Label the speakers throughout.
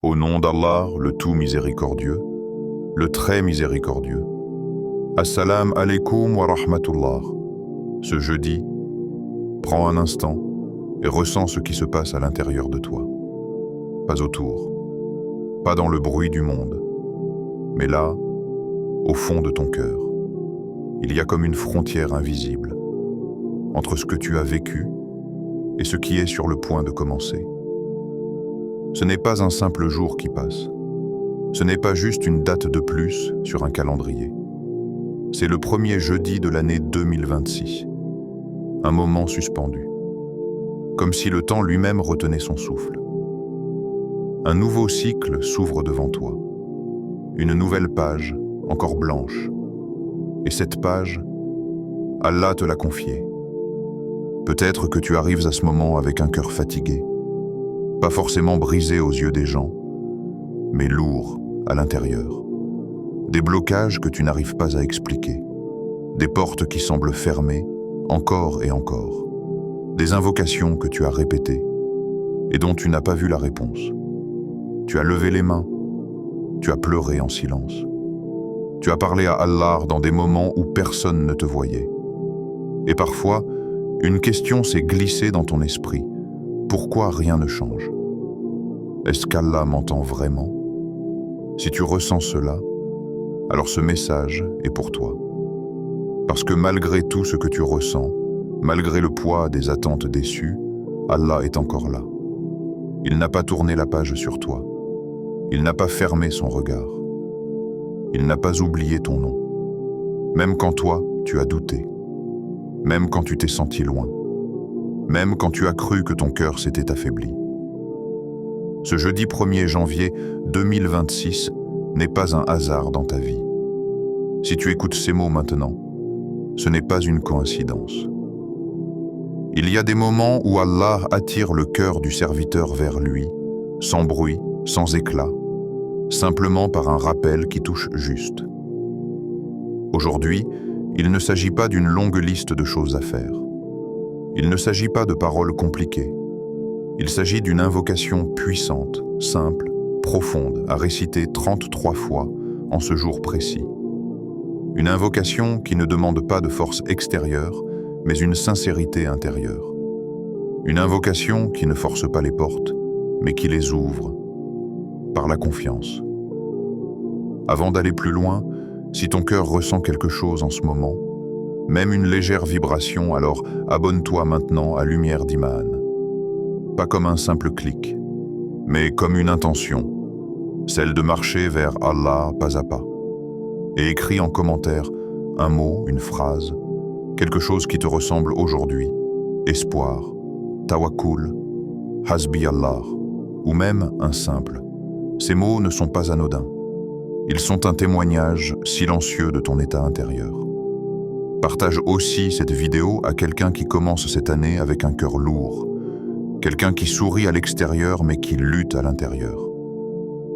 Speaker 1: Au nom d'Allah, le tout miséricordieux, le très miséricordieux. Assalamu alaikum wa rahmatullah. Ce jeudi, prends un instant et ressens ce qui se passe à l'intérieur de toi. Pas autour, pas dans le bruit du monde, mais là, au fond de ton cœur. Il y a comme une frontière invisible entre ce que tu as vécu et ce qui est sur le point de commencer. Ce n'est pas un simple jour qui passe. Ce n'est pas juste une date de plus sur un calendrier. C'est le premier jeudi de l'année 2026. Un moment suspendu. Comme si le temps lui-même retenait son souffle. Un nouveau cycle s'ouvre devant toi. Une nouvelle page, encore blanche. Et cette page, Allah te l'a confiée. Peut-être que tu arrives à ce moment avec un cœur fatigué, pas forcément brisé aux yeux des gens, mais lourd à l'intérieur. Des blocages que tu n'arrives pas à expliquer, des portes qui semblent fermées, encore et encore, des invocations que tu as répétées et dont tu n'as pas vu la réponse. Tu as levé les mains, tu as pleuré en silence. Tu as parlé à Allah dans des moments où personne ne te voyait. Et parfois, une question s'est glissée dans ton esprit. Pourquoi rien ne change? Est-ce qu'Allah m'entend vraiment? Si tu ressens cela, alors ce message est pour toi. Parce que malgré tout ce que tu ressens, malgré le poids des attentes déçues, Allah est encore là. Il n'a pas tourné la page sur toi. Il n'a pas fermé son regard. Il n'a pas oublié ton nom. Même quand toi, tu as douté. Même quand tu t'es senti loin. Même quand tu as cru que ton cœur s'était affaibli. Ce jeudi 1er janvier 2026 n'est pas un hasard dans ta vie. Si tu écoutes ces mots maintenant, ce n'est pas une coïncidence. Il y a des moments où Allah attire le cœur du serviteur vers lui, sans bruit, sans éclat, simplement par un rappel qui touche juste. Aujourd'hui, il ne s'agit pas d'une longue liste de choses à faire. Il ne s'agit pas de paroles compliquées. Il s'agit d'une invocation puissante, simple, profonde, à réciter 33 fois en ce jour précis. Une invocation qui ne demande pas de force extérieure, mais une sincérité intérieure. Une invocation qui ne force pas les portes, mais qui les ouvre par la confiance. Avant d'aller plus loin, si ton cœur ressent quelque chose en ce moment, même une légère vibration, alors abonne-toi maintenant à Lumière d'Iman. Pas comme un simple clic, mais comme une intention, celle de marcher vers Allah pas à pas. Et écris en commentaire un mot, une phrase, quelque chose qui te ressemble aujourd'hui, espoir, tawakkul, hasbi Allah, ou même un simple. Ces mots ne sont pas anodins. Ils sont un témoignage silencieux de ton état intérieur. Partage aussi cette vidéo à quelqu'un qui commence cette année avec un cœur lourd, quelqu'un qui sourit à l'extérieur mais qui lutte à l'intérieur.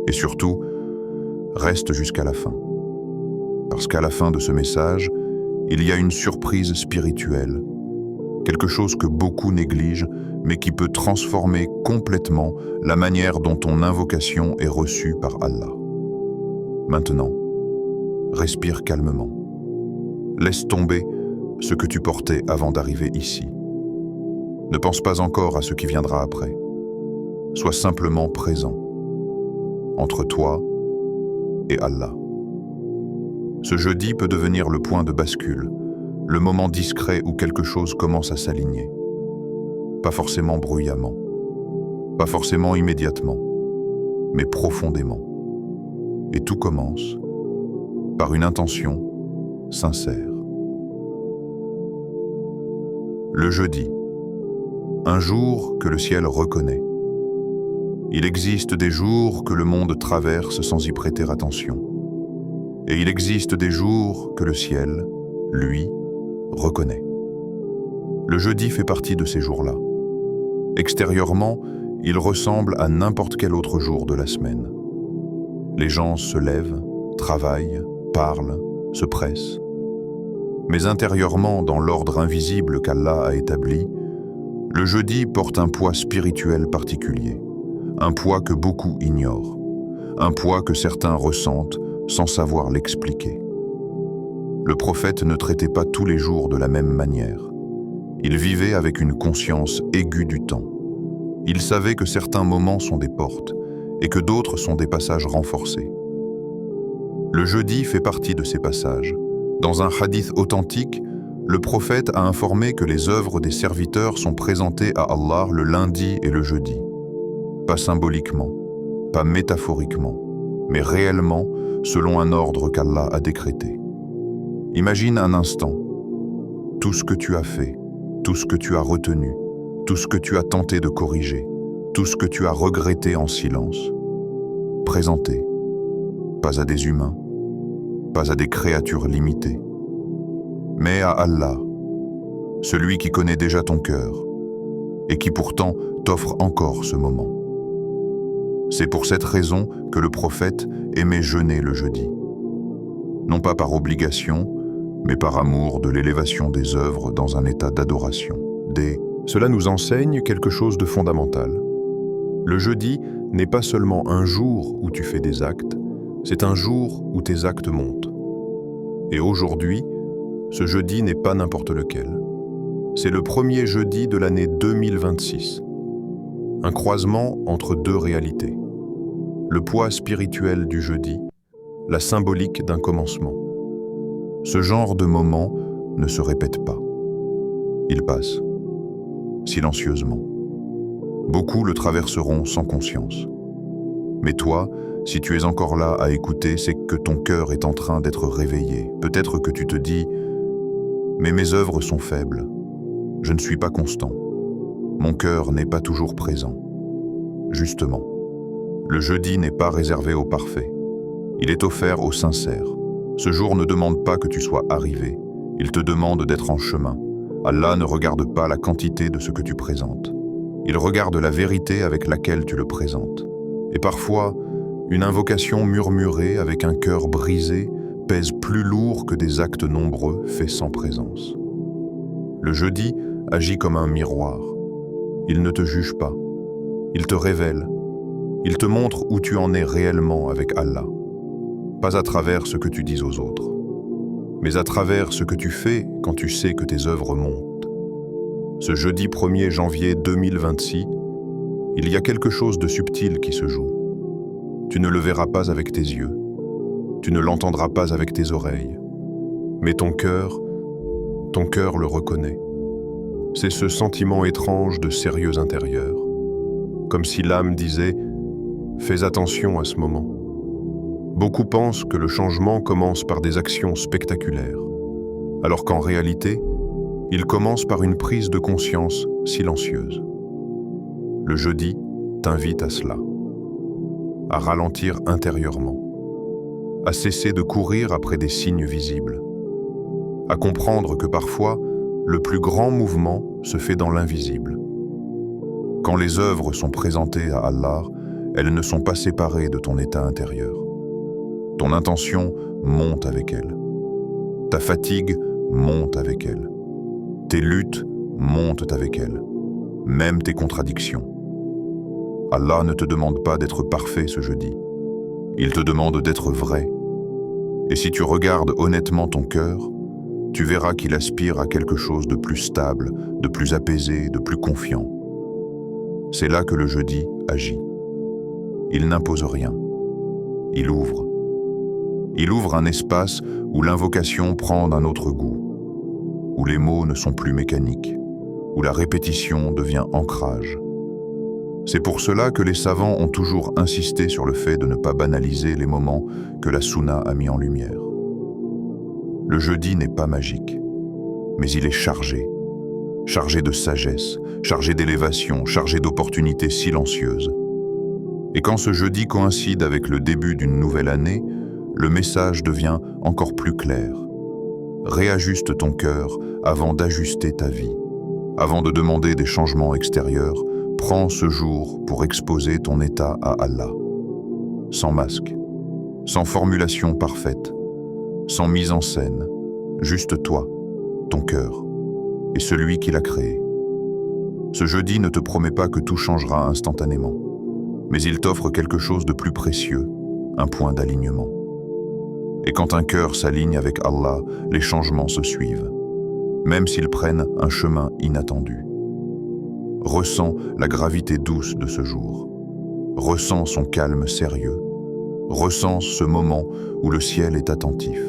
Speaker 1: Et surtout, reste jusqu'à la fin. Parce qu'à la fin de ce message, il y a une surprise spirituelle, quelque chose que beaucoup négligent mais qui peut transformer complètement la manière dont ton invocation est reçue par Allah. Maintenant, respire calmement. Laisse tomber ce que tu portais avant d'arriver ici. Ne pense pas encore à ce qui viendra après. Sois simplement présent entre toi et Allah. Ce jeudi peut devenir le point de bascule, le moment discret où quelque chose commence à s'aligner. Pas forcément bruyamment, pas forcément immédiatement, mais profondément. Et tout commence par une intention sincère. Le jeudi, un jour que le ciel reconnaît. Il existe des jours que le monde traverse sans y prêter attention. Et il existe des jours que le ciel, lui, reconnaît. Le jeudi fait partie de ces jours-là. Extérieurement, il ressemble à n'importe quel autre jour de la semaine. Les gens se lèvent, travaillent, parlent, se pressent. Mais intérieurement, dans l'ordre invisible qu'Allah a établi, le jeudi porte un poids spirituel particulier, un poids que beaucoup ignorent, un poids que certains ressentent sans savoir l'expliquer. Le prophète ne traitait pas tous les jours de la même manière. Il vivait avec une conscience aiguë du temps. Il savait que certains moments sont des portes et que d'autres sont des passages renforcés. Le jeudi fait partie de ces passages. Dans un hadith authentique, le prophète a informé que les œuvres des serviteurs sont présentées à Allah le lundi et le jeudi. Pas symboliquement, pas métaphoriquement, mais réellement selon un ordre qu'Allah a décrété. Imagine un instant tout ce que tu as fait, tout ce que tu as retenu, tout ce que tu as tenté de corriger, tout ce que tu as regretté en silence. Présenté, pas à des humains, pas à des créatures limitées, mais à Allah, celui qui connaît déjà ton cœur et qui pourtant t'offre encore ce moment. C'est pour cette raison que le prophète aimait jeûner le jeudi. Non pas par obligation, mais par amour de l'élévation des œuvres dans un état d'adoration. Cela nous enseigne quelque chose de fondamental. Le jeudi n'est pas seulement un jour où tu fais des actes, c'est un jour où tes actes montent. Et aujourd'hui, ce jeudi n'est pas n'importe lequel. C'est le premier jeudi de l'année 2026. Un croisement entre deux réalités. Le poids spirituel du jeudi, la symbolique d'un commencement. Ce genre de moment ne se répète pas. Il passe, silencieusement. Beaucoup le traverseront sans conscience. Mais toi, si tu es encore là à écouter, c'est que ton cœur est en train d'être réveillé. Peut-être que tu te dis « Mais mes œuvres sont faibles. Je ne suis pas constant. Mon cœur n'est pas toujours présent. » Justement, le jeudi n'est pas réservé aux parfaits. Il est offert aux sincères. Ce jour ne demande pas que tu sois arrivé. Il te demande d'être en chemin. Allah ne regarde pas la quantité de ce que tu présentes. Il regarde la vérité avec laquelle tu le présentes. Et parfois, une invocation murmurée avec un cœur brisé pèse plus lourd que des actes nombreux faits sans présence. Le jeudi agit comme un miroir. Il ne te juge pas. Il te révèle. Il te montre où tu en es réellement avec Allah. Pas à travers ce que tu dis aux autres, mais à travers ce que tu fais quand tu sais que tes œuvres montent. Ce jeudi 1er janvier 2026, il y a quelque chose de subtil qui se joue. Tu ne le verras pas avec tes yeux, tu ne l'entendras pas avec tes oreilles, mais ton cœur le reconnaît. C'est ce sentiment étrange de sérieux intérieur, comme si l'âme disait « Fais attention à ce moment ». Beaucoup pensent que le changement commence par des actions spectaculaires, alors qu'en réalité, il commence par une prise de conscience silencieuse. Le jeudi t'invite à cela, à ralentir intérieurement, à cesser de courir après des signes visibles, à comprendre que parfois, le plus grand mouvement se fait dans l'invisible. Quand les œuvres sont présentées à Allah, elles ne sont pas séparées de ton état intérieur. Ton intention monte avec elle. Ta fatigue monte avec elle. Tes luttes montent avec elle. Même tes contradictions. Allah ne te demande pas d'être parfait ce jeudi. Il te demande d'être vrai. Et si tu regardes honnêtement ton cœur, tu verras qu'il aspire à quelque chose de plus stable, de plus apaisé, de plus confiant. C'est là que le jeudi agit. Il n'impose rien. Il ouvre. Il ouvre un espace où l'invocation prend un autre goût, où les mots ne sont plus mécaniques, où la répétition devient ancrage. C'est pour cela que les savants ont toujours insisté sur le fait de ne pas banaliser les moments que la Sunna a mis en lumière. Le jeudi n'est pas magique, mais il est chargé de sagesse, chargé d'élévation, chargé d'opportunités silencieuses. Et quand ce jeudi coïncide avec le début d'une nouvelle année, le message devient encore plus clair. Réajuste ton cœur avant d'ajuster ta vie. Avant de demander des changements extérieurs, prends ce jour pour exposer ton état à Allah. Sans masque, sans formulation parfaite, sans mise en scène, juste toi, ton cœur et celui qui l'a créé. Ce jeudi ne te promet pas que tout changera instantanément, mais il t'offre quelque chose de plus précieux, un point d'alignement. Et quand un cœur s'aligne avec Allah, les changements se suivent, même s'ils prennent un chemin inattendu. Ressens la gravité douce de ce jour. Ressens son calme sérieux. Ressens ce moment où le ciel est attentif.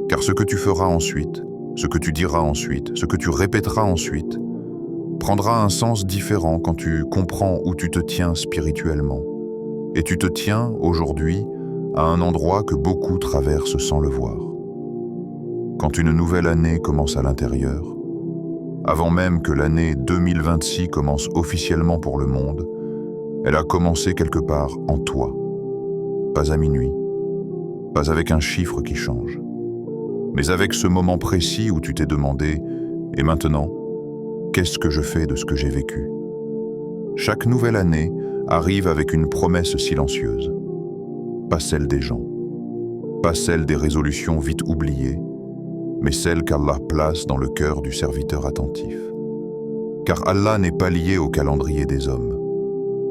Speaker 1: Car ce que tu feras ensuite, ce que tu diras ensuite, ce que tu répéteras ensuite, prendra un sens différent quand tu comprends où tu te tiens spirituellement. Et tu te tiens, aujourd'hui, à un endroit que beaucoup traversent sans le voir. Quand une nouvelle année commence à l'intérieur, avant même que l'année 2026 commence officiellement pour le monde, elle a commencé quelque part en toi. Pas à minuit, pas avec un chiffre qui change, mais avec ce moment précis où tu t'es demandé « Et maintenant, qu'est-ce que je fais de ce que j'ai vécu ?» Chaque nouvelle année arrive avec une promesse silencieuse. Pas celle des gens, pas celle des résolutions vite oubliées, mais celle qu'Allah place dans le cœur du serviteur attentif. Car Allah n'est pas lié au calendrier des hommes,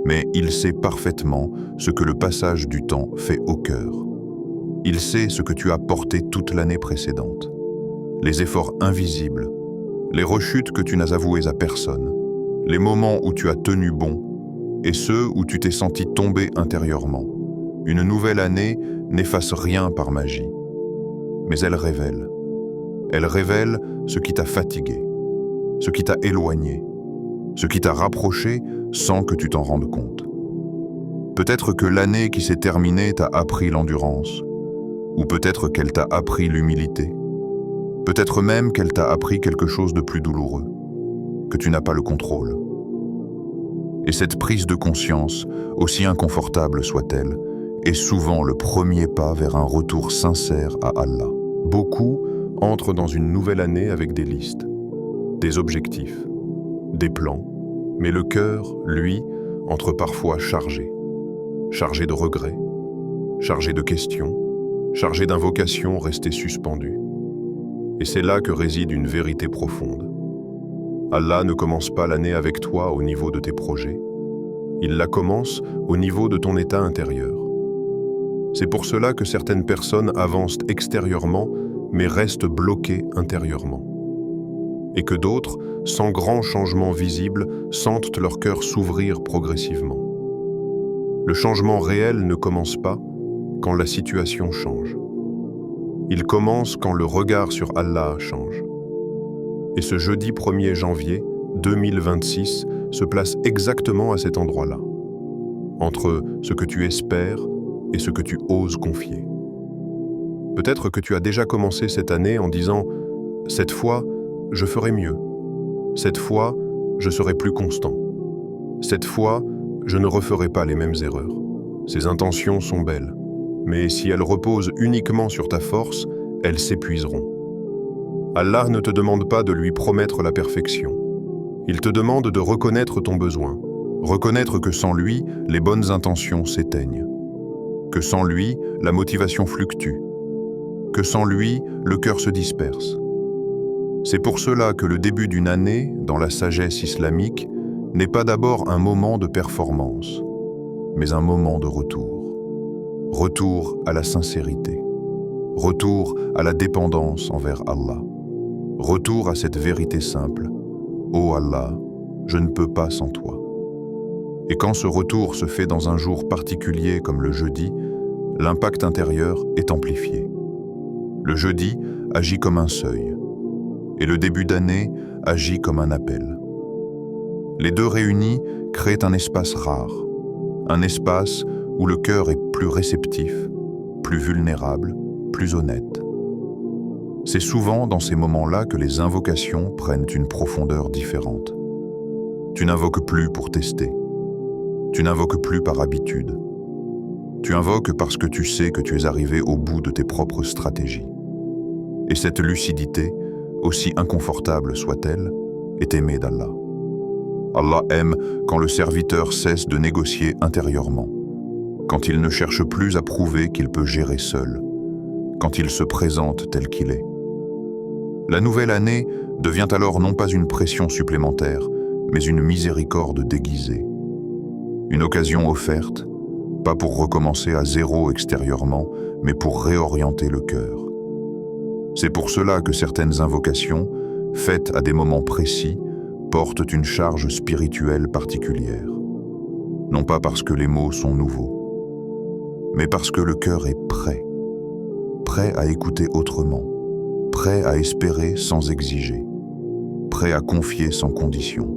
Speaker 1: mais il sait parfaitement ce que le passage du temps fait au cœur. Il sait ce que tu as porté toute l'année précédente, les efforts invisibles, les rechutes que tu n'as avouées à personne, les moments où tu as tenu bon et ceux où tu t'es senti tomber intérieurement. Une nouvelle année n'efface rien par magie, mais elle révèle. Elle révèle ce qui t'a fatigué, ce qui t'a éloigné, ce qui t'a rapproché sans que tu t'en rendes compte. Peut-être que l'année qui s'est terminée t'a appris l'endurance, ou peut-être qu'elle t'a appris l'humilité. Peut-être même qu'elle t'a appris quelque chose de plus douloureux, que tu n'as pas le contrôle. Et cette prise de conscience, aussi inconfortable soit-elle, est souvent le premier pas vers un retour sincère à Allah. Beaucoup entrent dans une nouvelle année avec des listes, des objectifs, des plans, mais le cœur, lui, entre parfois chargé de regrets, chargé de questions, chargé d'invocations restées suspendues. Et c'est là que réside une vérité profonde. Allah ne commence pas l'année avec toi au niveau de tes projets. Il la commence au niveau de ton état intérieur. C'est pour cela que certaines personnes avancent extérieurement, mais restent bloquées intérieurement. Et que d'autres, sans grand changement visible, sentent leur cœur s'ouvrir progressivement. Le changement réel ne commence pas quand la situation change. Il commence quand le regard sur Allah change. Et ce jeudi 1er janvier 2026 se place exactement à cet endroit-là, entre ce que tu espères et ce que tu oses confier. Peut-être que tu as déjà commencé cette année en disant « Cette fois, je ferai mieux. Cette fois, je serai plus constant. Cette fois, je ne referai pas les mêmes erreurs. » Ces intentions sont belles, mais si elles reposent uniquement sur ta force, elles s'épuiseront. Allah ne te demande pas de lui promettre la perfection. Il te demande de reconnaître ton besoin, reconnaître que sans lui, les bonnes intentions s'éteignent, que sans lui, la motivation fluctue, que sans lui, le cœur se disperse. C'est pour cela que le début d'une année, dans la sagesse islamique, n'est pas d'abord un moment de performance, mais un moment de retour. Retour à la sincérité, retour à la dépendance envers Allah, retour à cette vérité simple. Ô Allah, je ne peux pas sans toi. Et quand ce retour se fait dans un jour particulier comme le jeudi, l'impact intérieur est amplifié. Le jeudi agit comme un seuil, et le début d'année agit comme un appel. Les deux réunis créent un espace rare, un espace où le cœur est plus réceptif, plus vulnérable, plus honnête. C'est souvent dans ces moments-là que les invocations prennent une profondeur différente. Tu n'invoques plus pour tester. Tu n'invoques plus par habitude. Tu invoques parce que tu sais que tu es arrivé au bout de tes propres stratégies. Et cette lucidité, aussi inconfortable soit-elle, est aimée d'Allah. Allah aime quand le serviteur cesse de négocier intérieurement, quand il ne cherche plus à prouver qu'il peut gérer seul, quand il se présente tel qu'il est. La nouvelle année devient alors non pas une pression supplémentaire, mais une miséricorde déguisée. Une occasion offerte, pas pour recommencer à zéro extérieurement, mais pour réorienter le cœur. C'est pour cela que certaines invocations, faites à des moments précis, portent une charge spirituelle particulière. Non pas parce que les mots sont nouveaux, mais parce que le cœur est prêt à écouter autrement, prêt à espérer sans exiger, prêt à confier sans condition.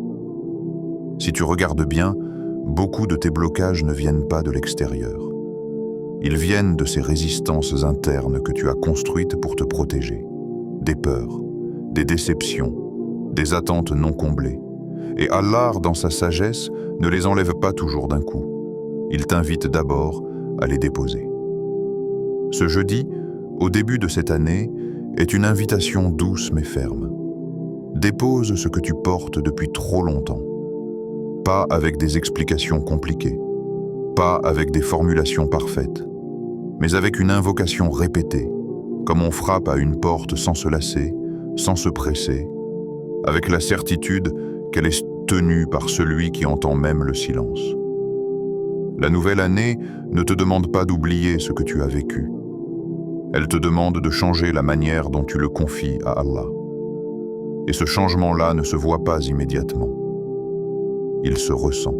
Speaker 1: Si tu regardes bien, beaucoup de tes blocages ne viennent pas de l'extérieur. Ils viennent de ces résistances internes que tu as construites pour te protéger, des peurs, des déceptions, des attentes non comblées. Et Allah, dans sa sagesse, ne les enlève pas toujours d'un coup. Il t'invite d'abord à les déposer. Ce jeudi, au début de cette année, est une invitation douce mais ferme. Dépose ce que tu portes depuis trop longtemps. Pas avec des explications compliquées, pas avec des formulations parfaites, mais avec une invocation répétée, comme on frappe à une porte sans se lasser, sans se presser, avec la certitude qu'elle est tenue par celui qui entend même le silence. La nouvelle année ne te demande pas d'oublier ce que tu as vécu. Elle te demande de changer la manière dont tu le confies à Allah. Et ce changement-là ne se voit pas immédiatement. Il se ressent.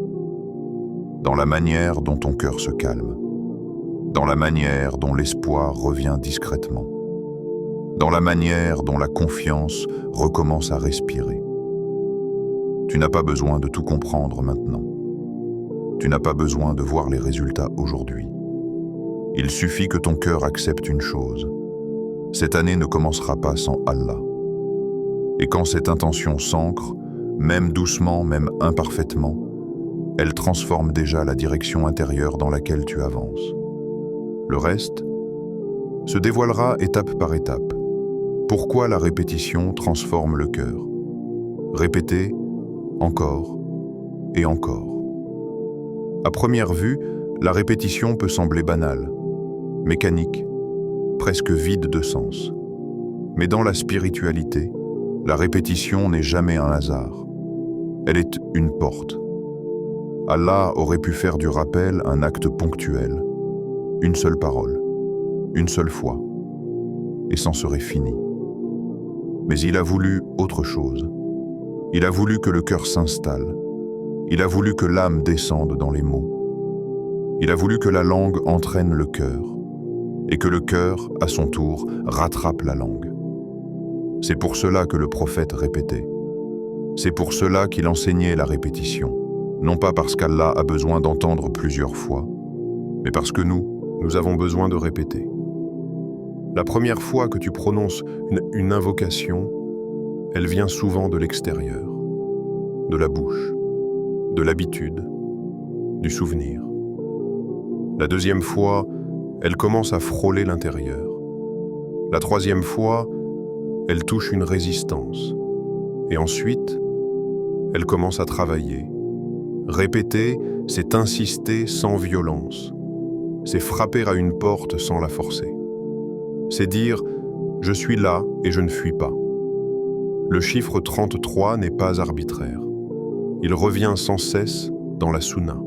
Speaker 1: Dans la manière dont ton cœur se calme. Dans la manière dont l'espoir revient discrètement. Dans la manière dont la confiance recommence à respirer. Tu n'as pas besoin de tout comprendre maintenant. Tu n'as pas besoin de voir les résultats aujourd'hui. Il suffit que ton cœur accepte une chose. Cette année ne commencera pas sans Allah. Et quand cette intention s'ancre, même doucement, même imparfaitement, elle transforme déjà la direction intérieure dans laquelle tu avances. Le reste se dévoilera étape par étape. Pourquoi la répétition transforme le cœur? Répéter, encore et encore. À première vue, la répétition peut sembler banale, mécanique, presque vide de sens. Mais dans la spiritualité, la répétition n'est jamais un hasard. Elle est une porte. Allah aurait pu faire du rappel un acte ponctuel, une seule parole, une seule fois, et c'en serait fini. Mais il a voulu autre chose. Il a voulu que le cœur s'installe. Il a voulu que l'âme descende dans les mots. Il a voulu que la langue entraîne le cœur, et que le cœur, à son tour, rattrape la langue. C'est pour cela que le prophète répétait. C'est pour cela qu'il enseignait la répétition, non pas parce qu'Allah a besoin d'entendre plusieurs fois, mais parce que nous avons besoin de répéter. La première fois que tu prononces une invocation, elle vient souvent de l'extérieur, de la bouche, de l'habitude, du souvenir. La deuxième fois, elle commence à frôler l'intérieur. La troisième fois, elle touche une résistance. Et ensuite, elle commence à travailler. Répéter, c'est insister sans violence. C'est frapper à une porte sans la forcer. C'est dire « je suis là et je ne fuis pas ». Le chiffre 33 n'est pas arbitraire. Il revient sans cesse dans la sunna,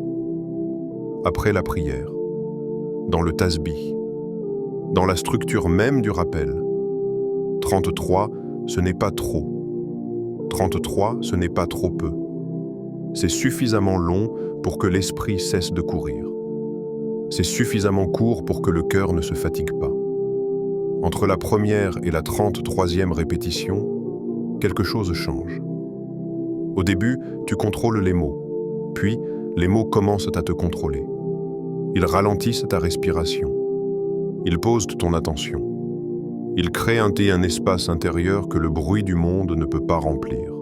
Speaker 1: après la prière, dans le tasbih, dans la structure même du rappel. 33, ce n'est pas trop. 33, ce n'est pas trop peu. C'est suffisamment long pour que l'esprit cesse de courir. C'est suffisamment court pour que le cœur ne se fatigue pas. Entre la première et la 33e répétition, quelque chose change. Au début, tu contrôles les mots, puis les mots commencent à te contrôler. Ils ralentissent ta respiration. Ils posent ton attention. Ils créent un espace intérieur que le bruit du monde ne peut pas remplir.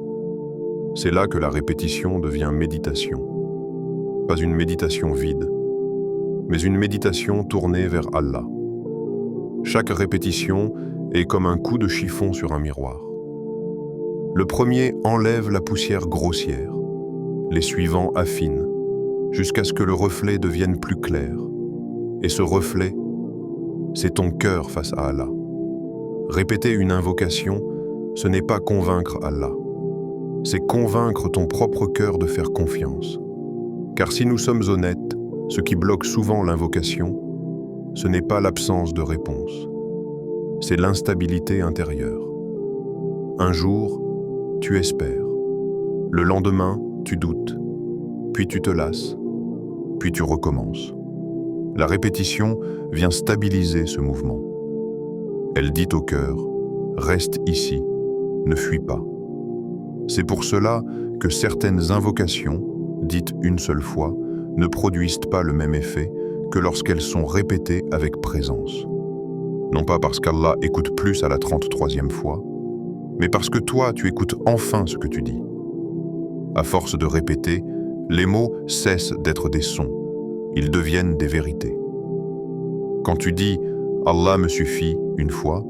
Speaker 1: C'est là que la répétition devient méditation. Pas une méditation vide, mais une méditation tournée vers Allah. Chaque répétition est comme un coup de chiffon sur un miroir. Le premier enlève la poussière grossière. Les suivants affinent, jusqu'à ce que le reflet devienne plus clair. Et ce reflet, c'est ton cœur face à Allah. Répéter une invocation, ce n'est pas convaincre Allah. C'est convaincre ton propre cœur de faire confiance. Car si nous sommes honnêtes, ce qui bloque souvent l'invocation, ce n'est pas l'absence de réponse, c'est l'instabilité intérieure. Un jour, tu espères. Le lendemain, tu doutes. Puis tu te lasses. Puis tu recommences. La répétition vient stabiliser ce mouvement. Elle dit au cœur, reste ici, ne fuis pas. C'est pour cela que certaines invocations, dites une seule fois, ne produisent pas le même effet que lorsqu'elles sont répétées avec présence. Non pas parce qu'Allah écoute plus à la 33e fois, mais parce que toi, tu écoutes enfin ce que tu dis. À force de répéter, les mots cessent d'être des sons, ils deviennent des vérités. Quand tu dis « Allah me suffit » une fois,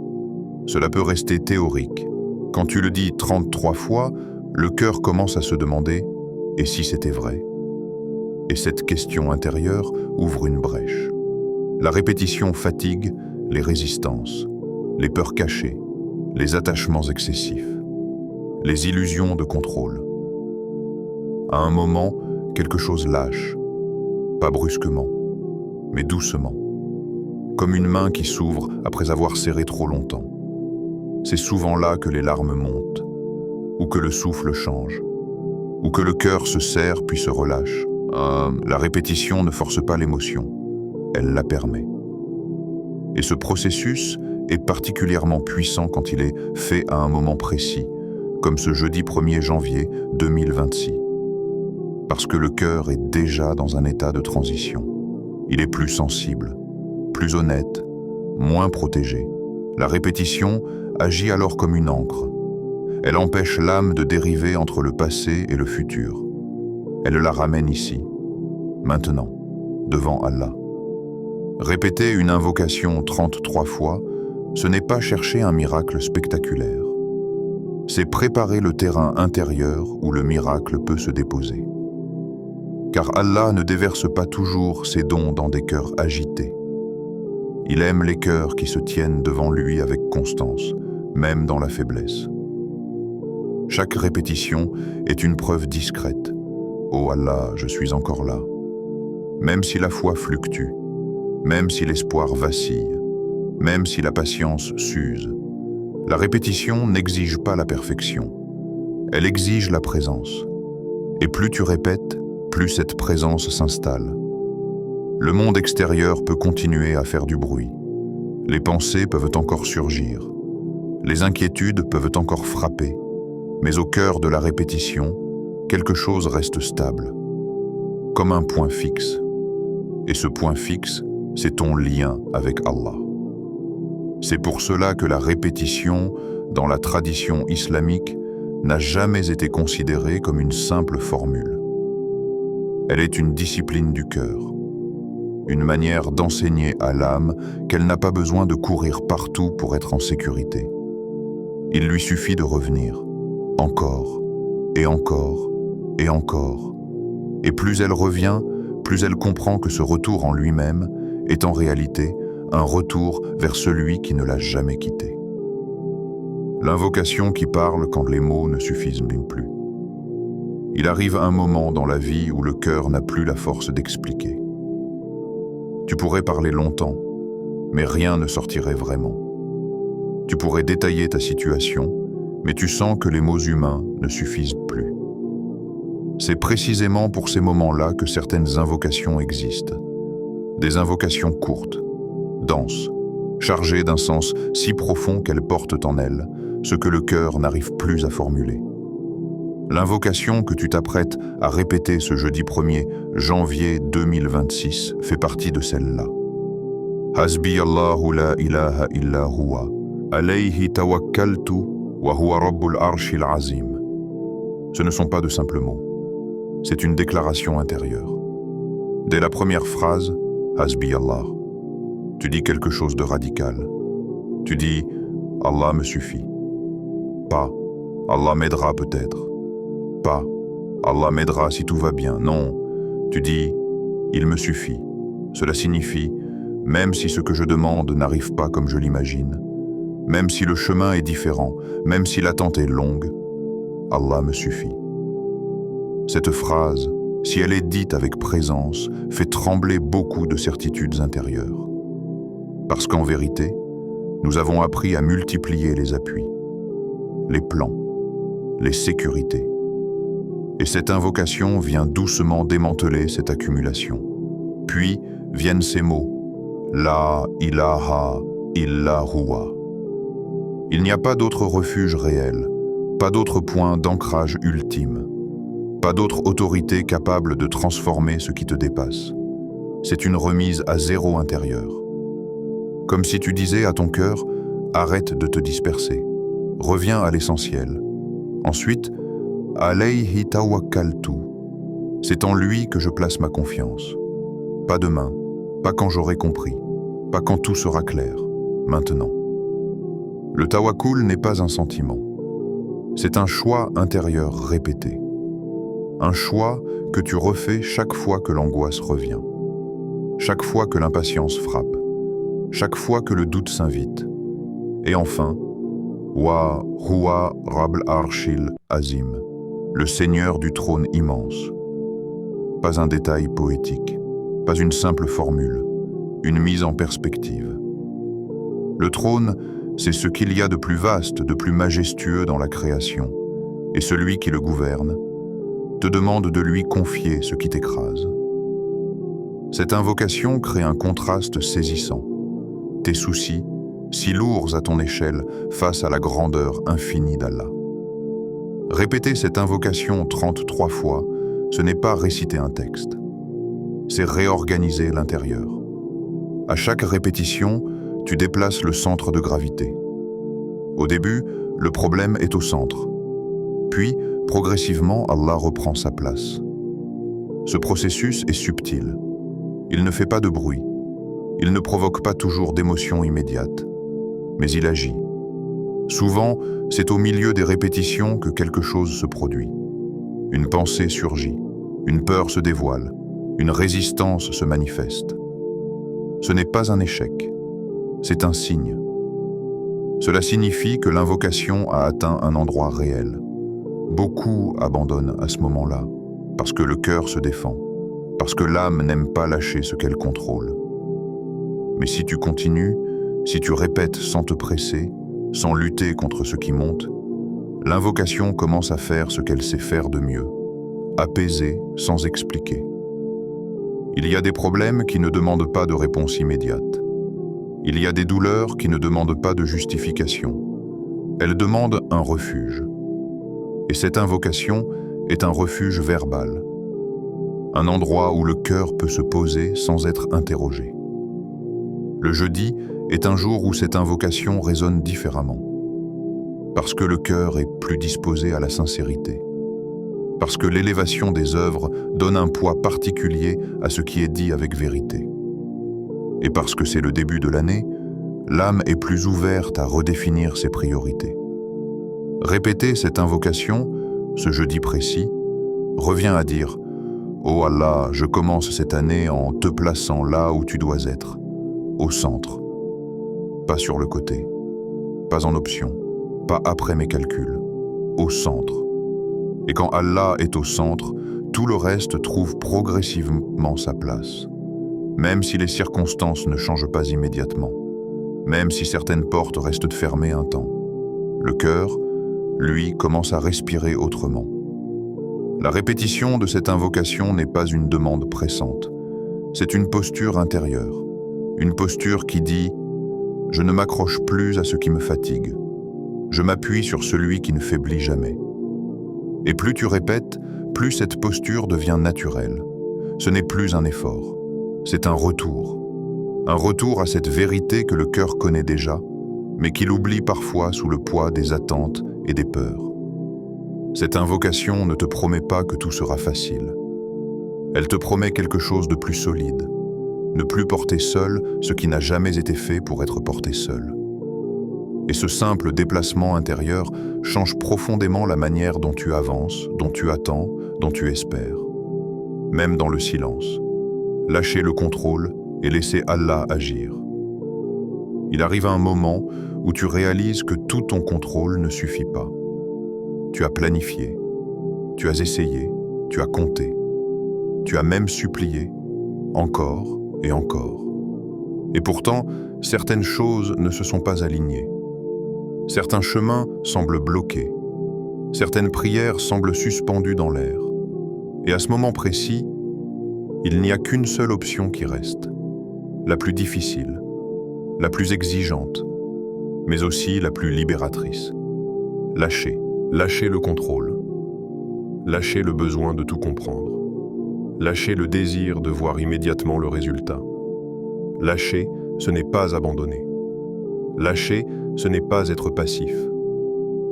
Speaker 1: cela peut rester théorique. Quand tu le dis 33 fois, le cœur commence à se demander « et si c'était vrai ?» Et cette question intérieure ouvre une brèche. La répétition fatigue les résistances, les peurs cachées, les attachements excessifs, les illusions de contrôle. À un moment, quelque chose lâche, pas brusquement, mais doucement, comme une main qui s'ouvre après avoir serré trop longtemps. C'est souvent là que les larmes montent, ou que le souffle change, ou que le cœur se serre puis se relâche. La répétition ne force pas l'émotion, elle la permet. Et ce processus est particulièrement puissant quand il est fait à un moment précis, comme ce jeudi 1er janvier 2026. Parce que le cœur est déjà dans un état de transition. Il est plus sensible, plus honnête, moins protégé. La répétition agit alors comme une ancre. Elle empêche l'âme de dériver entre le passé et le futur. Elle la ramène ici, maintenant, devant Allah. Répéter une invocation 33 fois, ce n'est pas chercher un miracle spectaculaire. C'est préparer le terrain intérieur où le miracle peut se déposer. Car Allah ne déverse pas toujours ses dons dans des cœurs agités. Il aime les cœurs qui se tiennent devant lui avec constance, même dans la faiblesse. Chaque répétition est une preuve discrète. Oh Allah, je suis encore là. Même si la foi fluctue, même si l'espoir vacille, même si la patience s'use, la répétition n'exige pas la perfection. Elle exige la présence. Et plus tu répètes, plus cette présence s'installe. Le monde extérieur peut continuer à faire du bruit. Les pensées peuvent encore surgir. Les inquiétudes peuvent encore frapper. Mais au cœur de la répétition, quelque chose reste stable, comme un point fixe. Et ce point fixe, c'est ton lien avec Allah. C'est pour cela que la répétition, dans la tradition islamique, n'a jamais été considérée comme une simple formule. Elle est une discipline du cœur, une manière d'enseigner à l'âme qu'elle n'a pas besoin de courir partout pour être en sécurité. Il lui suffit de revenir, encore, et encore, et encore. Et plus elle revient, plus elle comprend que ce retour en lui-même est en réalité un retour vers celui qui ne l'a jamais quitté. L'invocation qui parle quand les mots ne suffisent même plus. Il arrive un moment dans la vie où le cœur n'a plus la force d'expliquer. Tu pourrais parler longtemps, mais rien ne sortirait vraiment. Tu pourrais détailler ta situation, mais tu sens que les mots humains ne suffisent plus. C'est précisément pour ces moments-là que certaines invocations existent. Des invocations courtes, denses, chargées d'un sens si profond qu'elles portent en elles ce que le cœur n'arrive plus à formuler. L'invocation que tu t'apprêtes à répéter ce jeudi 1er janvier 2026 fait partie de celle-là. Hasbi Allahu la ilaha illa huwa, alayhi tawakkaltu wa huwa rabbul arshil azim. Ce ne sont pas de simples mots. C'est une déclaration intérieure. Dès la première phrase, Hasbi Allah, tu dis quelque chose de radical. Tu dis Allah me suffit. Pas Allah m'aidera peut-être. Pas Allah m'aidera si tout va bien. Non, tu dis il me suffit. Cela signifie même si ce que je demande n'arrive pas comme je l'imagine, même si le chemin est différent, même si l'attente est longue, Allah me suffit. Cette phrase, si elle est dite avec présence, fait trembler beaucoup de certitudes intérieures. Parce qu'en vérité, nous avons appris à multiplier les appuis, les plans, les sécurités. Et cette invocation vient doucement démanteler cette accumulation. Puis viennent ces mots, La ilaha illa huwa. Il n'y a pas d'autre refuge réel, pas d'autre point d'ancrage ultime, pas d'autre autorité capable de transformer ce qui te dépasse. C'est une remise à zéro intérieur. Comme si tu disais à ton cœur, arrête de te disperser, reviens à l'essentiel. Ensuite, alayhi tawakkaltu. C'est en lui que je place ma confiance. Pas demain, pas quand j'aurai compris, pas quand tout sera clair, maintenant. Le tawakkul n'est pas un sentiment. C'est un choix intérieur répété. Un choix que tu refais chaque fois que l'angoisse revient, chaque fois que l'impatience frappe, chaque fois que le doute s'invite. Et enfin, Wa huwa Rabbul Arshil Azim, le Seigneur du trône immense. Pas un détail poétique, pas une simple formule, une mise en perspective. Le trône, c'est ce qu'il y a de plus vaste, de plus majestueux dans la création, et celui qui le gouverne te demande de lui confier ce qui t'écrase. Cette invocation crée un contraste saisissant. Tes soucis, si lourds à ton échelle, face à la grandeur infinie d'Allah. Répéter cette invocation 33 fois, ce n'est pas réciter un texte. C'est réorganiser l'intérieur. À chaque répétition, tu déplaces le centre de gravité. Au début, le problème est au centre. Puis, progressivement, Allah reprend sa place. Ce processus est subtil. Il ne fait pas de bruit. Il ne provoque pas toujours d'émotions immédiates. Mais il agit. Souvent, c'est au milieu des répétitions que quelque chose se produit. Une pensée surgit, une peur se dévoile, une résistance se manifeste. Ce n'est pas un échec, c'est un signe. Cela signifie que l'invocation a atteint un endroit réel. Beaucoup abandonnent à ce moment-là, parce que le cœur se défend, parce que l'âme n'aime pas lâcher ce qu'elle contrôle. Mais si tu continues, si tu répètes sans te presser, sans lutter contre ce qui monte, l'invocation commence à faire ce qu'elle sait faire de mieux, apaiser sans expliquer. Il y a des problèmes qui ne demandent pas de réponse immédiate. Il y a des douleurs qui ne demandent pas de justification. Elles demandent un refuge. Et cette invocation est un refuge verbal, un endroit où le cœur peut se poser sans être interrogé. Le jeudi est un jour où cette invocation résonne différemment, parce que le cœur est plus disposé à la sincérité, parce que l'élévation des œuvres donne un poids particulier à ce qui est dit avec vérité. Et parce que c'est le début de l'année, l'âme est plus ouverte à redéfinir ses priorités. Répéter cette invocation, ce jeudi précis, revient à dire « Oh Allah, je commence cette année en te plaçant là où tu dois être, au centre. Pas sur le côté, pas en option, pas après mes calculs, au centre. Et quand Allah est au centre, tout le reste trouve progressivement sa place. Même si les circonstances ne changent pas immédiatement, même si certaines portes restent fermées un temps, le cœur, lui, commence à respirer autrement. La répétition de cette invocation n'est pas une demande pressante, c'est une posture intérieure, une posture qui dit « Je ne m'accroche plus à ce qui me fatigue, je m'appuie sur celui qui ne faiblit jamais ». Et plus tu répètes, plus cette posture devient naturelle. Ce n'est plus un effort, c'est un retour à cette vérité que le cœur connaît déjà, mais qu'il oublie parfois sous le poids des attentes et des peurs. Cette invocation ne te promet pas que tout sera facile. Elle te promet quelque chose de plus solide, ne plus porter seul ce qui n'a jamais été fait pour être porté seul. Et ce simple déplacement intérieur change profondément la manière dont tu avances, dont tu attends, dont tu espères. Même dans le silence. Lâcher le contrôle et laisser Allah agir. Il arrive un moment où tu réalises que tout ton contrôle ne suffit pas. Tu as planifié, tu as essayé, tu as compté. Tu as même supplié, encore et encore. Et pourtant, certaines choses ne se sont pas alignées. Certains chemins semblent bloqués. Certaines prières semblent suspendues dans l'air. Et à ce moment précis, il n'y a qu'une seule option qui reste, la plus difficile, la plus exigeante, mais aussi la plus libératrice. Lâcher le contrôle, lâcher le besoin de tout comprendre, lâcher le désir de voir immédiatement le résultat. Lâcher, ce n'est pas abandonner. Lâcher, ce n'est pas être passif.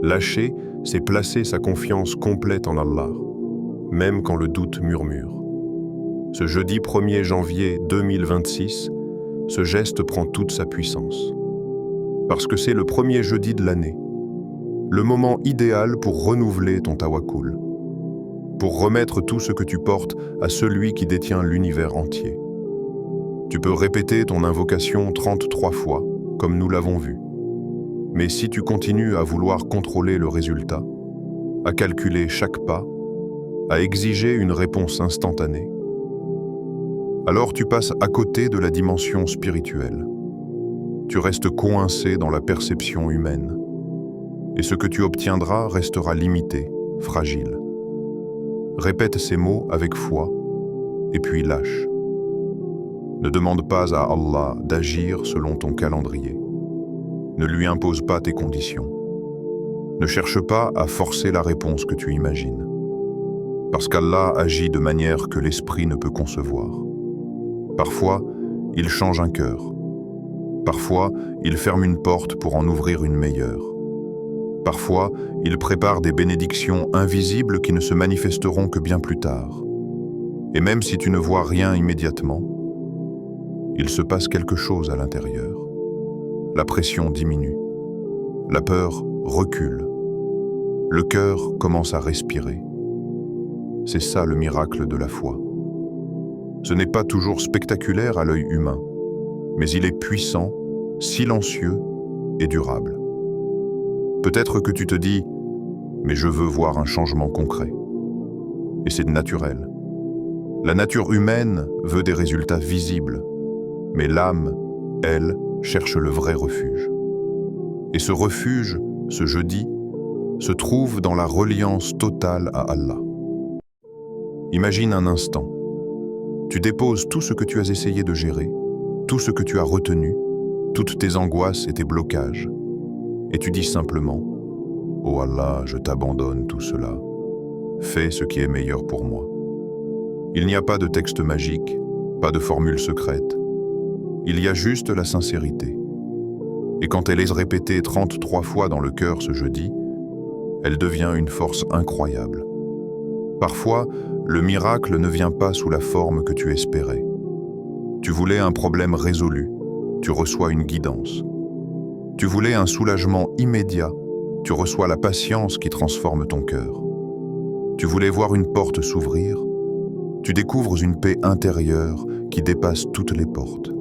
Speaker 1: Lâcher, c'est placer sa confiance complète en Allah, même quand le doute murmure. Ce jeudi 1er janvier 2026, ce geste prend toute sa puissance. Parce que c'est le premier jeudi de l'année, le moment idéal pour renouveler ton tawakkul, pour remettre tout ce que tu portes à celui qui détient l'univers entier. Tu peux répéter ton invocation 33 fois, comme nous l'avons vu. Mais si tu continues à vouloir contrôler le résultat, à calculer chaque pas, à exiger une réponse instantanée, alors tu passes à côté de la dimension spirituelle. Tu restes coincé dans la perception humaine. Et ce que tu obtiendras restera limité, fragile. Répète ces mots avec foi, et puis lâche. Ne demande pas à Allah d'agir selon ton calendrier. Ne lui impose pas tes conditions. Ne cherche pas à forcer la réponse que tu imagines. Parce qu'Allah agit de manière que l'esprit ne peut concevoir. Parfois, il change un cœur. Parfois, il ferme une porte pour en ouvrir une meilleure. Parfois, il prépare des bénédictions invisibles qui ne se manifesteront que bien plus tard. Et même si tu ne vois rien immédiatement, il se passe quelque chose à l'intérieur. La pression diminue. La peur recule. Le cœur commence à respirer. C'est ça le miracle de la foi. Ce n'est pas toujours spectaculaire à l'œil humain, mais il est puissant, silencieux et durable. Peut-être que tu te dis « mais je veux voir un changement concret ». Et c'est naturel. La nature humaine veut des résultats visibles, mais l'âme, elle, cherche le vrai refuge. Et ce refuge, ce jeudi, se trouve dans la reliance totale à Allah. Imagine un instant. Tu déposes tout ce que tu as essayé de gérer, tout ce que tu as retenu, toutes tes angoisses et tes blocages. Et tu dis simplement « Oh Allah, je t'abandonne tout cela. Fais ce qui est meilleur pour moi. » Il n'y a pas de texte magique, pas de formule secrète. Il y a juste la sincérité. Et quand elle est répétée 33 fois dans le cœur ce jeudi, elle devient une force incroyable. Parfois, le miracle ne vient pas sous la forme que tu espérais. Tu voulais un problème résolu, tu reçois une guidance. Tu voulais un soulagement immédiat, tu reçois la patience qui transforme ton cœur. Tu voulais voir une porte s'ouvrir, tu découvres une paix intérieure qui dépasse toutes les portes.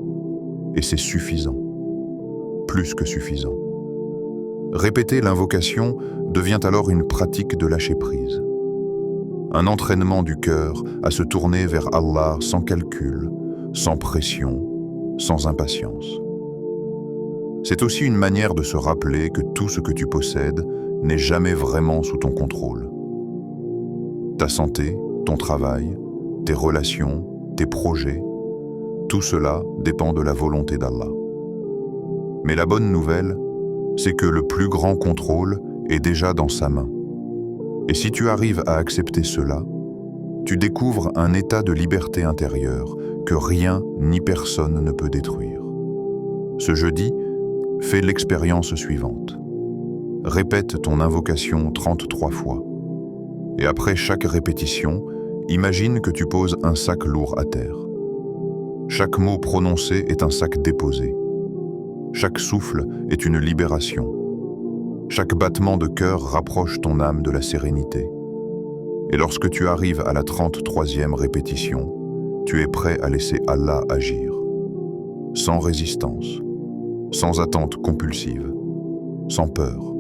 Speaker 1: Et c'est suffisant, plus que suffisant. Répéter l'invocation devient alors une pratique de lâcher prise. Un entraînement du cœur à se tourner vers Allah sans calcul, sans pression, sans impatience. C'est aussi une manière de se rappeler que tout ce que tu possèdes n'est jamais vraiment sous ton contrôle. Ta santé, ton travail, tes relations, tes projets, tout cela dépend de la volonté d'Allah. Mais la bonne nouvelle, c'est que le plus grand contrôle est déjà dans sa main. Et si tu arrives à accepter cela, tu découvres un état de liberté intérieure que rien ni personne ne peut détruire. Ce jeudi, fais l'expérience suivante. Répète ton invocation 33 fois. Et après chaque répétition, imagine que tu poses un sac lourd à terre. Chaque mot prononcé est un sac déposé. Chaque souffle est une libération. Chaque battement de cœur rapproche ton âme de la sérénité. Et lorsque tu arrives à la 33e répétition, tu es prêt à laisser Allah agir. Sans résistance, sans attente compulsive, sans peur.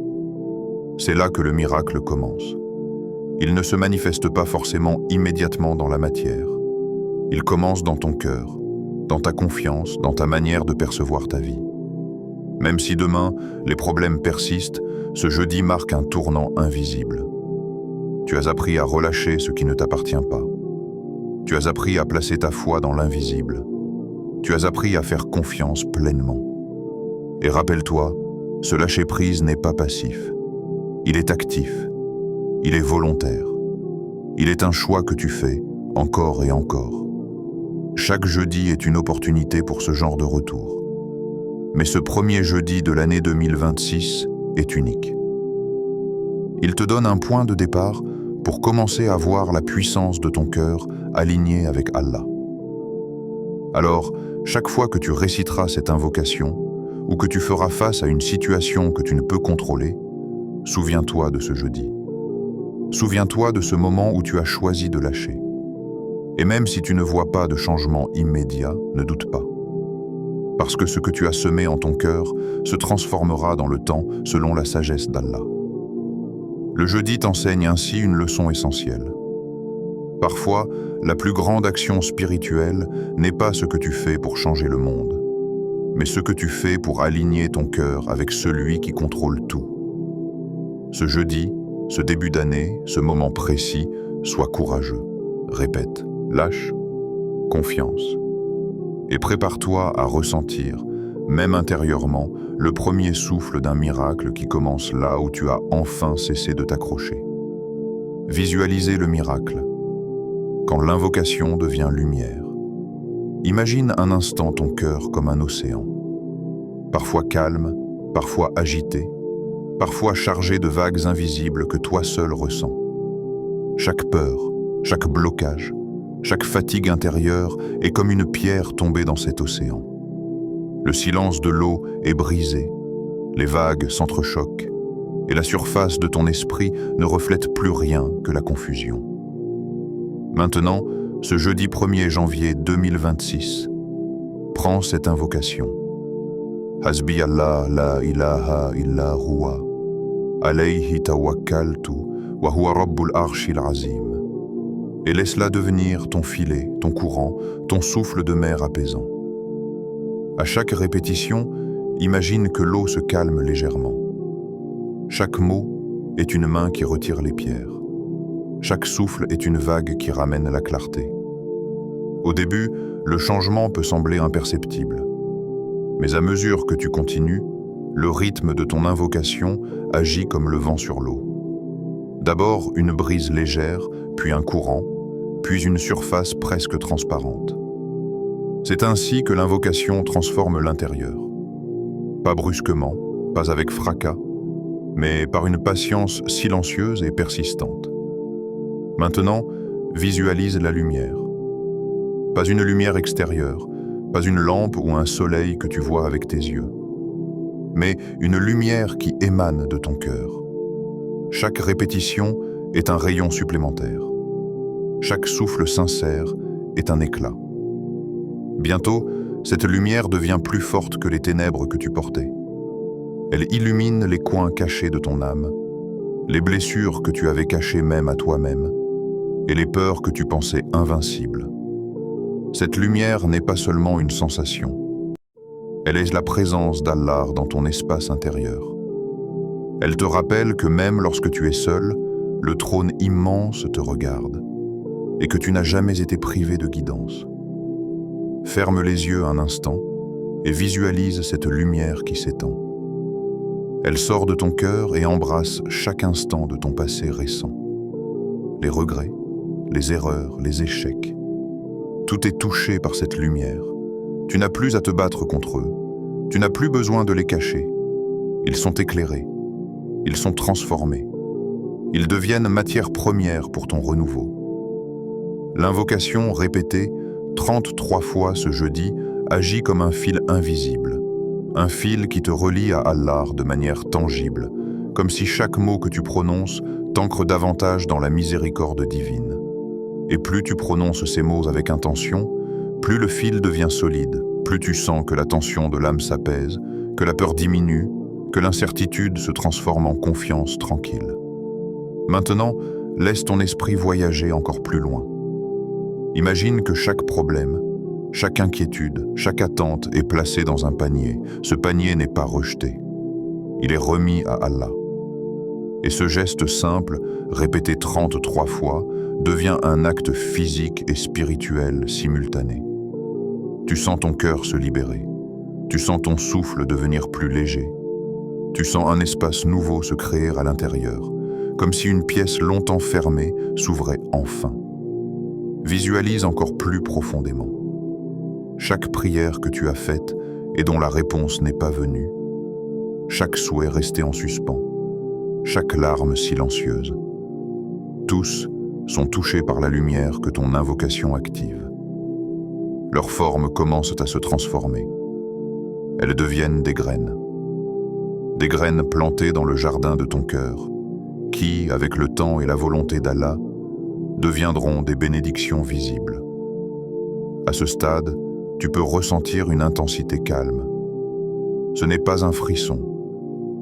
Speaker 1: C'est là que le miracle commence. Il ne se manifeste pas forcément immédiatement dans la matière, Il commence dans ton cœur, dans ta confiance, dans ta manière de percevoir ta vie. Même si demain, les problèmes persistent, ce jeudi marque un tournant invisible. Tu as appris à relâcher ce qui ne t'appartient pas. Tu as appris à placer ta foi dans l'invisible. Tu as appris à faire confiance pleinement. Et rappelle-toi, ce lâcher-prise n'est pas passif. Il est actif. Il est volontaire. Il est un choix que tu fais, encore et encore. Chaque jeudi est une opportunité pour ce genre de retour. Mais ce premier jeudi de l'année 2026 est unique. Il te donne un point de départ pour commencer à voir la puissance de ton cœur alignée avec Allah. Alors, chaque fois que tu réciteras cette invocation, ou que tu feras face à une situation que tu ne peux contrôler, souviens-toi de ce jeudi. Souviens-toi de ce moment où tu as choisi de lâcher. Et même si tu ne vois pas de changement immédiat, ne doute pas. Parce que ce que tu as semé en ton cœur se transformera dans le temps selon la sagesse d'Allah. Le jeudi t'enseigne ainsi une leçon essentielle. Parfois, la plus grande action spirituelle n'est pas ce que tu fais pour changer le monde, mais ce que tu fais pour aligner ton cœur avec celui qui contrôle tout. Ce jeudi, ce début d'année, ce moment précis, sois courageux. Répète, lâche, confiance. Et prépare-toi à ressentir, même intérieurement, le premier souffle d'un miracle qui commence là où tu as enfin cessé de t'accrocher. Visualisez le miracle. Quand l'invocation devient lumière. Imagine un instant ton cœur comme un océan. Parfois calme, parfois agité, parfois chargé de vagues invisibles que toi seul ressens. Chaque peur, chaque blocage, chaque fatigue intérieure est comme une pierre tombée dans cet océan. Le silence de l'eau est brisé, les vagues s'entrechoquent, et la surface de ton esprit ne reflète plus rien que la confusion. Maintenant, ce jeudi 1er janvier 2026, prends cette invocation. Hasbi Allah la ilaha illa huwa, alayhi tawakkaltu wa huwa rabbul arshil azim. Et laisse-la devenir ton filet, ton courant, ton souffle de mer apaisant. À chaque répétition, imagine que l'eau se calme légèrement. Chaque mot est une main qui retire les pierres. Chaque souffle est une vague qui ramène la clarté. Au début, le changement peut sembler imperceptible. Mais à mesure que tu continues, le rythme de ton invocation agit comme le vent sur l'eau. D'abord une brise légère, puis un courant, puis une surface presque transparente. C'est ainsi que l'invocation transforme l'intérieur. Pas brusquement, pas avec fracas, mais par une patience silencieuse et persistante. Maintenant, visualise la lumière. Pas une lumière extérieure, pas une lampe ou un soleil que tu vois avec tes yeux, mais une lumière qui émane de ton cœur. Chaque répétition est un rayon supplémentaire. Chaque souffle sincère est un éclat. Bientôt, cette lumière devient plus forte que les ténèbres que tu portais. Elle illumine les coins cachés de ton âme, les blessures que tu avais cachées même à toi-même, et les peurs que tu pensais invincibles. Cette lumière n'est pas seulement une sensation. Elle est la présence d'Allah dans ton espace intérieur. Elle te rappelle que même lorsque tu es seul, le trône immense te regarde et que tu n'as jamais été privé de guidance. Ferme les yeux un instant et visualise cette lumière qui s'étend. Elle sort de ton cœur et embrasse chaque instant de ton passé récent. Les regrets, les erreurs, les échecs. Tout est touché par cette lumière. Tu n'as plus à te battre contre eux. Tu n'as plus besoin de les cacher. Ils sont éclairés. Ils sont transformés. Ils deviennent matière première pour ton renouveau. L'invocation répétée 33 fois ce jeudi agit comme un fil invisible. Un fil qui te relie à Allah de manière tangible, comme si chaque mot que tu prononces t'ancre davantage dans la miséricorde divine. Et plus tu prononces ces mots avec intention, plus le fil devient solide, plus tu sens que la tension de l'âme s'apaise, que la peur diminue, que l'incertitude se transforme en confiance tranquille. Maintenant, laisse ton esprit voyager encore plus loin. Imagine que chaque problème, chaque inquiétude, chaque attente est placée dans un panier. Ce panier n'est pas rejeté. Il est remis à Allah. Et ce geste simple, répété 33 fois, devient un acte physique et spirituel simultané. Tu sens ton cœur se libérer. Tu sens ton souffle devenir plus léger. Tu sens un espace nouveau se créer à l'intérieur, comme si une pièce longtemps fermée s'ouvrait enfin. Visualise encore plus profondément. Chaque prière que tu as faite et dont la réponse n'est pas venue, chaque souhait resté en suspens, chaque larme silencieuse, tous sont touchés par la lumière que ton invocation active. Leurs formes commencent à se transformer. Elles deviennent des graines plantées dans le jardin de ton cœur, qui, avec le temps et la volonté d'Allah, deviendront des bénédictions visibles. À ce stade, tu peux ressentir une intensité calme. Ce n'est pas un frisson,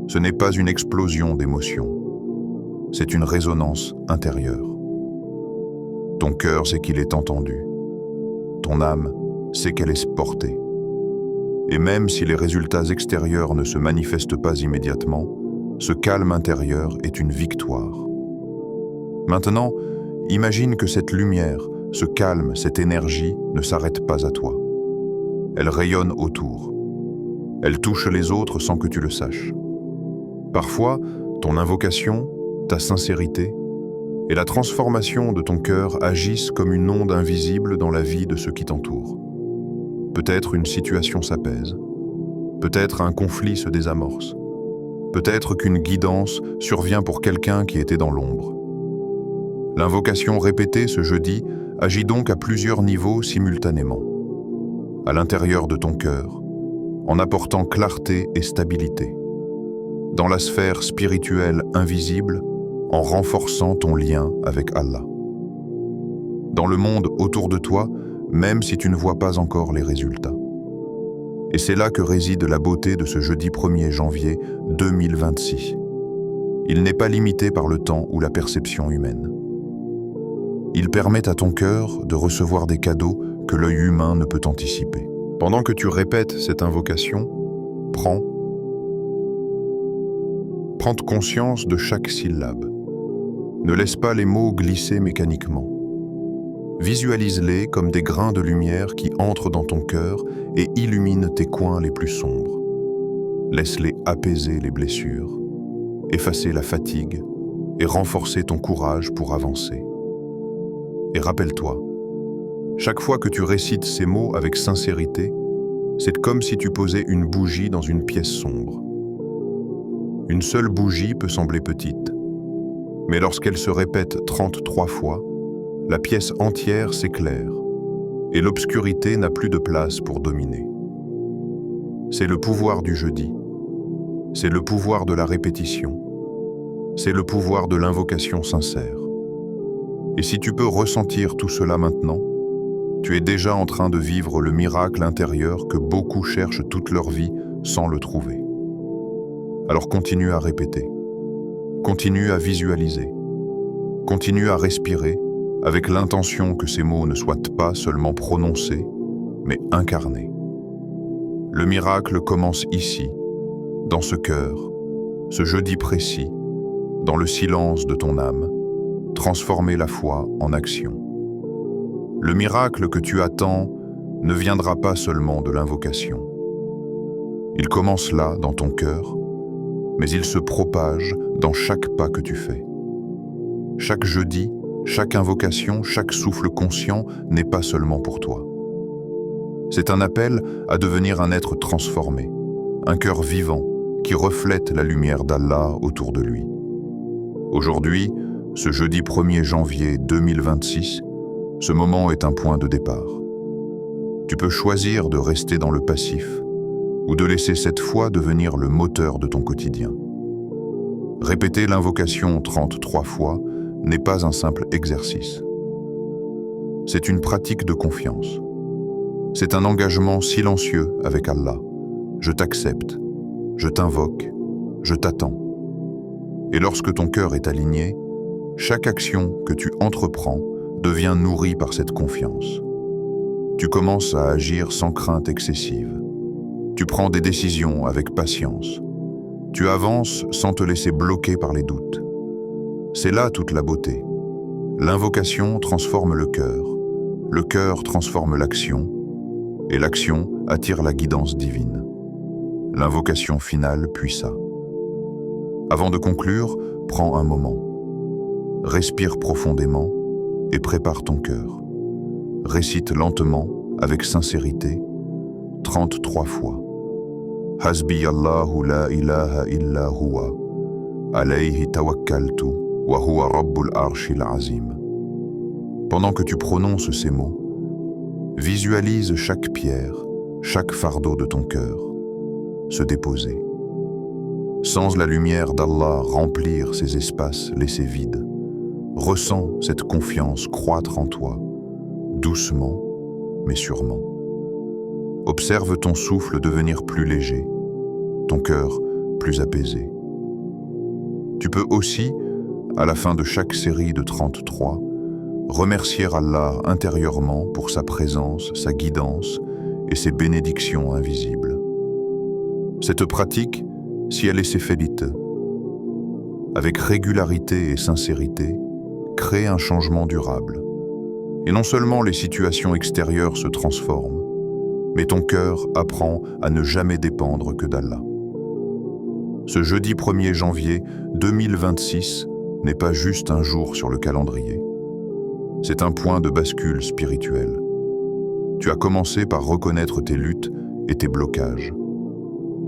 Speaker 1: ce n'est pas une explosion d'émotions, c'est une résonance intérieure. Ton cœur sait qu'il est entendu, ton âme sait qu'elle est portée. Et même si les résultats extérieurs ne se manifestent pas immédiatement, ce calme intérieur est une victoire. Maintenant, imagine que cette lumière, ce calme, cette énergie ne s'arrête pas à toi. Elle rayonne autour. Elle touche les autres sans que tu le saches. Parfois, ton invocation, ta sincérité et la transformation de ton cœur agissent comme une onde invisible dans la vie de ceux qui t'entourent. Peut-être une situation s'apaise, peut-être un conflit se désamorce, peut-être qu'une guidance survient pour quelqu'un qui était dans l'ombre. L'invocation répétée ce jeudi agit donc à plusieurs niveaux simultanément. À l'intérieur de ton cœur, en apportant clarté et stabilité. Dans la sphère spirituelle invisible, en renforçant ton lien avec Allah. Dans le monde autour de toi, même si tu ne vois pas encore les résultats. Et c'est là que réside la beauté de ce jeudi 1er janvier 2026. Il n'est pas limité par le temps ou la perception humaine. Il permet à ton cœur de recevoir des cadeaux que l'œil humain ne peut anticiper. Pendant que tu répètes cette invocation, prends conscience de chaque syllabe. Ne laisse pas les mots glisser mécaniquement. Visualise-les comme des grains de lumière qui entrent dans ton cœur et illuminent tes coins les plus sombres. Laisse-les apaiser les blessures, effacer la fatigue et renforcer ton courage pour avancer. Et rappelle-toi, chaque fois que tu récites ces mots avec sincérité, c'est comme si tu posais une bougie dans une pièce sombre. Une seule bougie peut sembler petite, mais lorsqu'elle se répète 33 fois, la pièce entière s'éclaire et l'obscurité n'a plus de place pour dominer. C'est le pouvoir du jeudi, c'est le pouvoir de la répétition, c'est le pouvoir de l'invocation sincère. Et si tu peux ressentir tout cela maintenant, tu es déjà en train de vivre le miracle intérieur que beaucoup cherchent toute leur vie sans le trouver. Alors continue à répéter, continue à visualiser, continue à respirer avec l'intention que ces mots ne soient pas seulement prononcés, mais incarnés. Le miracle commence ici, dans ce cœur, ce jeudi précis, dans le silence de ton âme, transformer la foi en action. Le miracle que tu attends ne viendra pas seulement de l'invocation. Il commence là, dans ton cœur, mais il se propage dans chaque pas que tu fais. Chaque jeudi, chaque invocation, chaque souffle conscient n'est pas seulement pour toi. C'est un appel à devenir un être transformé, un cœur vivant qui reflète la lumière d'Allah autour de lui. Aujourd'hui, ce jeudi 1er janvier 2026, ce moment est un point de départ. Tu peux choisir de rester dans le passif ou de laisser cette foi devenir le moteur de ton quotidien. Répéter l'invocation 33 fois n'est pas un simple exercice. C'est une pratique de confiance. C'est un engagement silencieux avec Allah. Je t'accepte, je t'invoque, je t'attends. Et lorsque ton cœur est aligné, chaque action que tu entreprends devient nourri par cette confiance. Tu commences à agir sans crainte excessive. Tu prends des décisions avec patience. Tu avances sans te laisser bloquer par les doutes. C'est là toute la beauté. L'invocation transforme le cœur transforme l'action, et l'action attire la guidance divine. L'invocation finale puis ça. Avant de conclure, prends un moment. Respire profondément et prépare ton cœur. Récite lentement, avec sincérité, 33 fois. Hasbi Allahu la ilaha illa huwa, alayhi tawakkaltu, wa huwa rabbul arshil azim. Pendant que tu prononces ces mots, visualise chaque pierre, chaque fardeau de ton cœur se déposer. Sens la lumière d'Allah remplir ces espaces laissés vides. Ressens cette confiance croître en toi, doucement mais sûrement. Observe ton souffle devenir plus léger, ton cœur plus apaisé. Tu peux aussi, à la fin de chaque série de 33, remercier Allah intérieurement pour sa présence, sa guidance et ses bénédictions invisibles. Cette pratique, si elle est séphélite, avec régularité et sincérité, crée un changement durable. Et non seulement les situations extérieures se transforment, mais ton cœur apprend à ne jamais dépendre que d'Allah. Ce jeudi 1er janvier 2026 n'est pas juste un jour sur le calendrier. C'est un point de bascule spirituel. Tu as commencé par reconnaître tes luttes et tes blocages.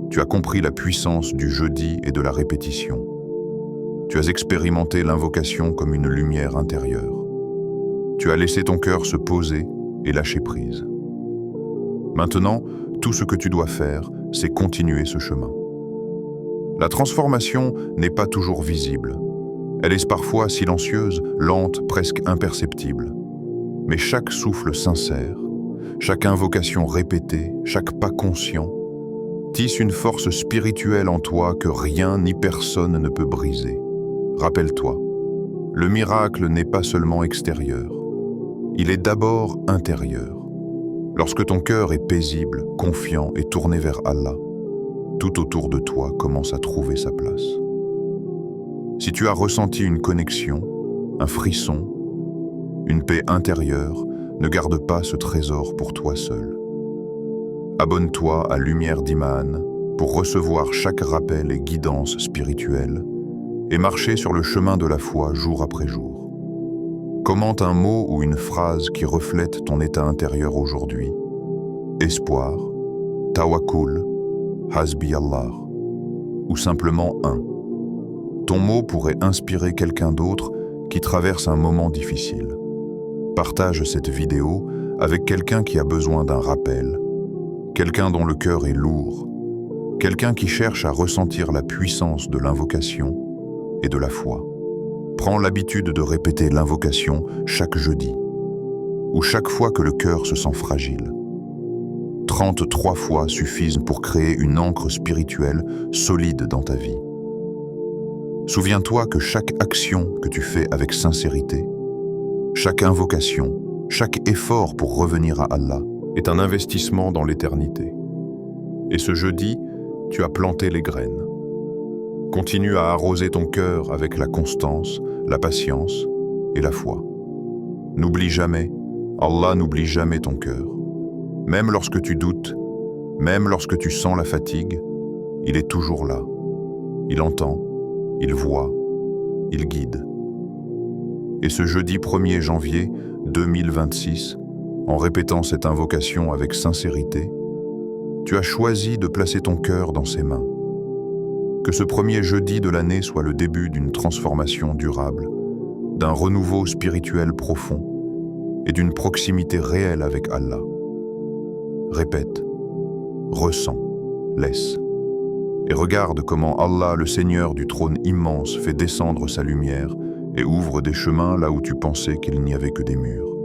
Speaker 1: Tu as compris la puissance du jeudi et de la répétition. Tu as expérimenté l'invocation comme une lumière intérieure. Tu as laissé ton cœur se poser et lâcher prise. Maintenant, tout ce que tu dois faire, c'est continuer ce chemin. La transformation n'est pas toujours visible. Elle est parfois silencieuse, lente, presque imperceptible. Mais chaque souffle sincère, chaque invocation répétée, chaque pas conscient, tisse une force spirituelle en toi que rien ni personne ne peut briser. Rappelle-toi, le miracle n'est pas seulement extérieur, il est d'abord intérieur. Lorsque ton cœur est paisible, confiant et tourné vers Allah, tout autour de toi commence à trouver sa place. Si tu as ressenti une connexion, un frisson, une paix intérieure, ne garde pas ce trésor pour toi seul. Abonne-toi à Lumière d'Iman pour recevoir chaque rappel et guidance spirituelle et marcher sur le chemin de la foi jour après jour. Commente un mot ou une phrase qui reflète ton état intérieur aujourd'hui. Espoir, tawakkul, hasbi Allah, ou simplement un. Ton mot pourrait inspirer quelqu'un d'autre qui traverse un moment difficile. Partage cette vidéo avec quelqu'un qui a besoin d'un rappel, quelqu'un dont le cœur est lourd, quelqu'un qui cherche à ressentir la puissance de l'invocation et de la foi. Prends l'habitude de répéter l'invocation chaque jeudi, ou chaque fois que le cœur se sent fragile. 33 fois suffisent pour créer une ancre spirituelle solide dans ta vie. Souviens-toi que chaque action que tu fais avec sincérité, chaque invocation, chaque effort pour revenir à Allah est un investissement dans l'éternité. Et ce jeudi, tu as planté les graines. Continue à arroser ton cœur avec la constance, la patience et la foi. N'oublie jamais, Allah n'oublie jamais ton cœur. Même lorsque tu doutes, même lorsque tu sens la fatigue, il est toujours là. Il entend, il voit, il guide. Et ce jeudi 1er janvier 2026, en répétant cette invocation avec sincérité, tu as choisi de placer ton cœur dans ses mains. Que ce premier jeudi de l'année soit le début d'une transformation durable, d'un renouveau spirituel profond et d'une proximité réelle avec Allah. Répète, ressens, laisse. Et regarde comment Allah, le Seigneur du trône immense, fait descendre sa lumière et ouvre des chemins là où tu pensais qu'il n'y avait que des murs.